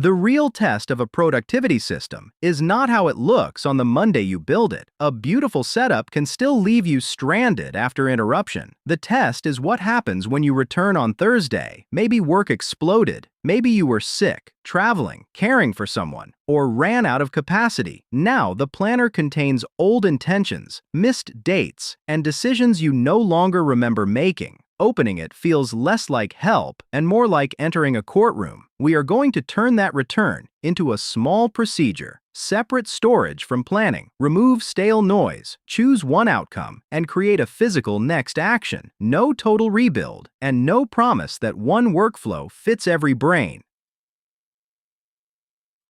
The real test of a productivity system is not how it looks on the Monday you build it. A beautiful setup can still leave you stranded after interruption. The test is what happens when you return on Thursday. Maybe work exploded. Maybe you were sick, traveling, caring for someone, or ran out of capacity. Now the planner contains old intentions, missed dates, and decisions you no longer remember making. Opening it feels less like help and more like entering a courtroom. We are going to turn that return into a small procedure. Separate storage from planning. Remove stale noise. Choose one outcome and create a physical next action. No total rebuild and no promise that one workflow fits every brain.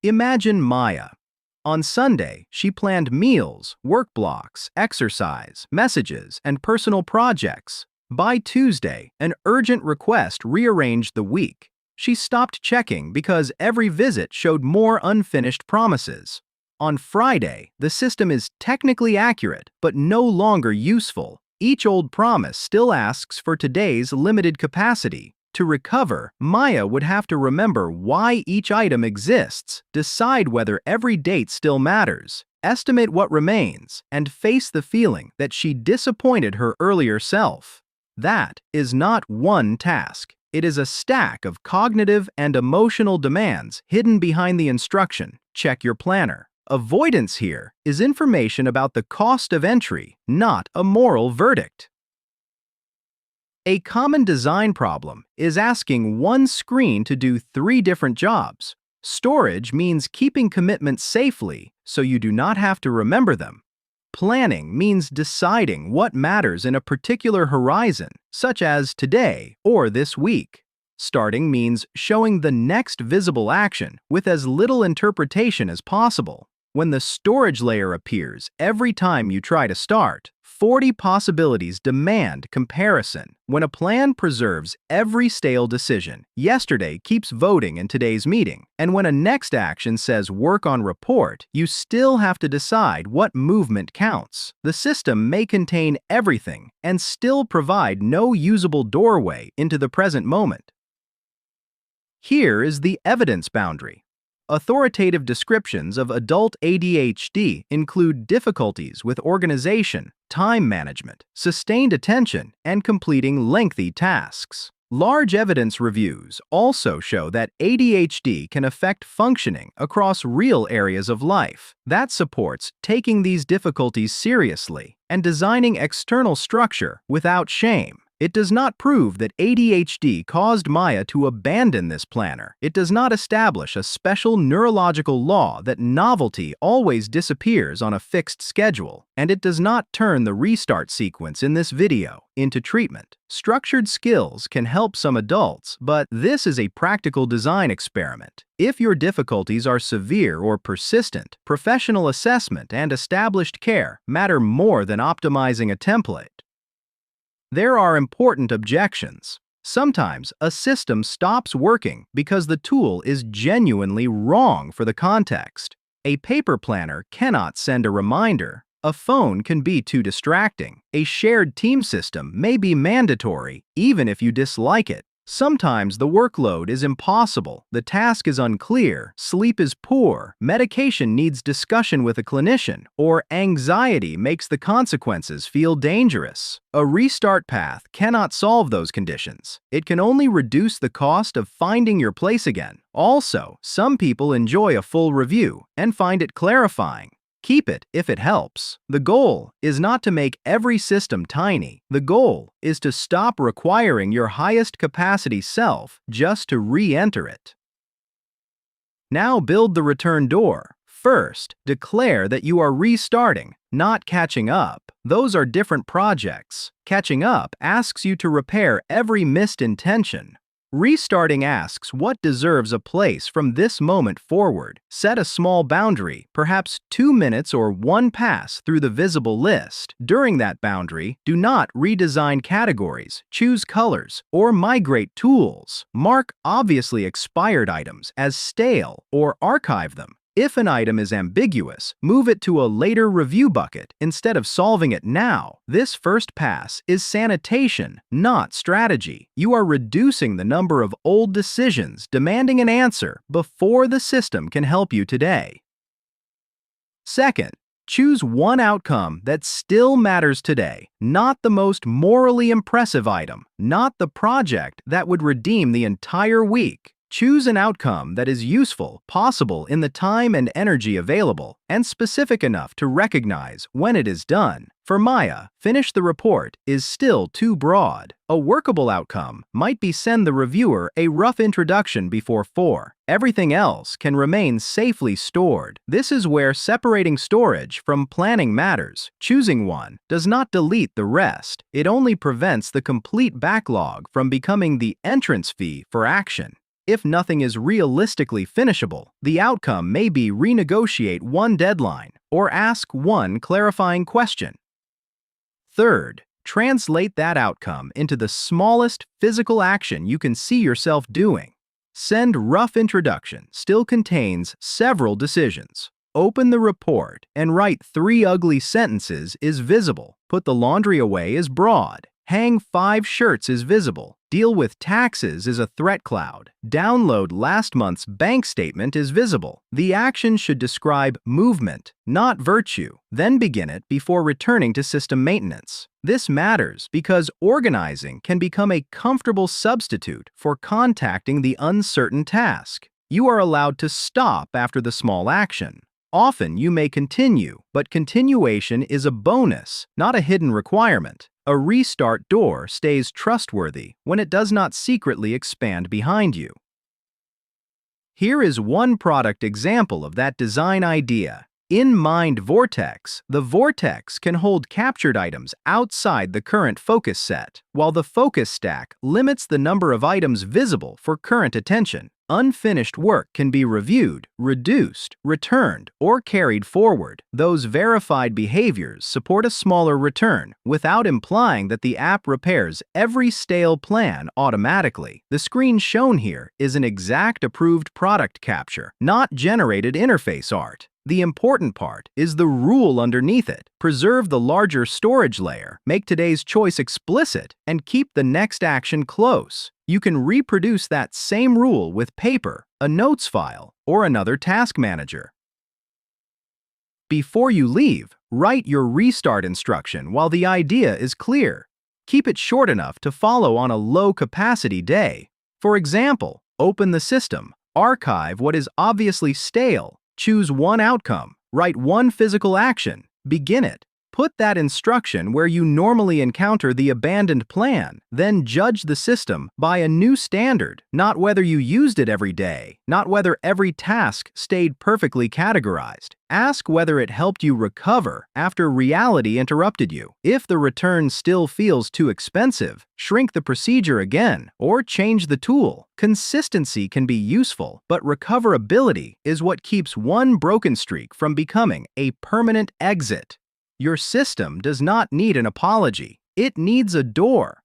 Imagine Maya. On Sunday, she planned meals, work blocks, exercise, messages, and personal projects. By Tuesday, an urgent request rearranged the week. She stopped checking because every visit showed more unfinished promises. On Friday, the system is technically accurate but no longer useful. Each old promise still asks for today's limited capacity. To recover, Maya would have to remember why each item exists, decide whether every date still matters, estimate what remains, and face the feeling that she disappointed her earlier self. That is not one task. It is a stack of cognitive and emotional demands hidden behind the instruction, check your planner. Avoidance here is information about the cost of entry, not a moral verdict. A common design problem is asking one screen to do 3 different jobs. Storage means keeping commitments safely so you do not have to remember them. Planning means deciding what matters in a particular horizon, such as today or this week. Starting means showing the next visible action with as little interpretation as possible. When the storage layer appears every time you try to start, 40 possibilities demand comparison. When a plan preserves every stale decision, yesterday keeps voting in today's meeting, and when a next action says work on report, you still have to decide what movement counts. The system may contain everything and still provide no usable doorway into the present moment. Here is the evidence boundary. Authoritative descriptions of adult ADHD include difficulties with organization, time management, sustained attention, and completing lengthy tasks. Large evidence reviews also show that ADHD can affect functioning across real areas of life. That supports taking these difficulties seriously and designing external structure without shame. It does not prove that ADHD caused Maya to abandon this planner. It does not establish a special neurological law that novelty always disappears on a fixed schedule, and it does not turn the restart sequence in this video into treatment. Structured skills can help some adults, but this is a practical design experiment. If your difficulties are severe or persistent, professional assessment and established care matter more than optimizing a template. There are important objections. Sometimes a system stops working because the tool is genuinely wrong for the context. A paper planner cannot send a reminder. A phone can be too distracting. A shared team system may be mandatory, even if you dislike it. Sometimes the workload is impossible, the task is unclear, sleep is poor, medication needs discussion with a clinician, or anxiety makes the consequences feel dangerous. A restart path cannot solve those conditions. It can only reduce the cost of finding your place again. Also, some people enjoy a full review and find it clarifying. Keep it if it helps. The goal is not to make every system tiny. The goal is to stop requiring your highest capacity self just to re-enter it. Now build the return door. First, declare that you are restarting, not catching up. Those are different projects. Catching up asks you to repair every missed intention. Restarting asks what deserves a place from this moment forward. Set a small boundary, perhaps 2 minutes or 1 pass through the visible list. During that boundary, do not redesign categories, choose colors, or migrate tools. Mark obviously expired items as stale or archive them. If an item is ambiguous, move it to a later review bucket instead of solving it now. This first pass is sanitation, not strategy. You are reducing the number of old decisions demanding an answer before the system can help you today. Second, choose one outcome that still matters today, not the most morally impressive item, not the project that would redeem the entire week. Choose an outcome that is useful, possible in the time and energy available, and specific enough to recognize when it is done. For Maya, finish the report is still too broad. A workable outcome might be send the reviewer a rough introduction before 4. Everything else can remain safely stored. This is where separating storage from planning matters. Choosing one does not delete the rest. It only prevents the complete backlog from becoming the entrance fee for action. If nothing is realistically finishable, the outcome may be renegotiate one deadline or ask one clarifying question. Third, translate that outcome into the smallest physical action you can see yourself doing. Send rough introduction still contains several decisions. Open the report and write 3 ugly sentences is visible. Put the laundry away is broad. Hang 5 shirts is visible. Deal with taxes is a threat cloud. Download last month's bank statement is visible. The action should describe movement, not virtue. Then begin it before returning to system maintenance. This matters because organizing can become a comfortable substitute for contacting the uncertain task. You are allowed to stop after the small action. Often you may continue, but continuation is a bonus, not a hidden requirement. A restart door stays trustworthy when it does not secretly expand behind you. Here is one product example of that design idea. In Mind Vortex, the vortex can hold captured items outside the current focus set, while the focus stack limits the number of items visible for current attention. Unfinished work can be reviewed, reduced, returned, or carried forward. Those verified behaviors support a smaller return without implying that the app repairs every stale plan automatically. The screen shown here is an exact approved product capture, not generated interface art. The important part is the rule underneath it. Preserve the larger storage layer, make today's choice explicit, and keep the next action close. You can reproduce that same rule with paper, a notes file, or another task manager. Before you leave, write your restart instruction while the idea is clear. Keep it short enough to follow on a low-capacity day. For example, open the system, archive what is obviously stale, choose one outcome, write one physical action, begin it. Put that instruction where you normally encounter the abandoned plan, then judge the system by a new standard, not whether you used it every day, not whether every task stayed perfectly categorized. Ask whether it helped you recover after reality interrupted you. If the return still feels too expensive, shrink the procedure again or change the tool. Consistency can be useful, but recoverability is what keeps one broken streak from becoming a permanent exit. Your system does not need an apology. It needs a door.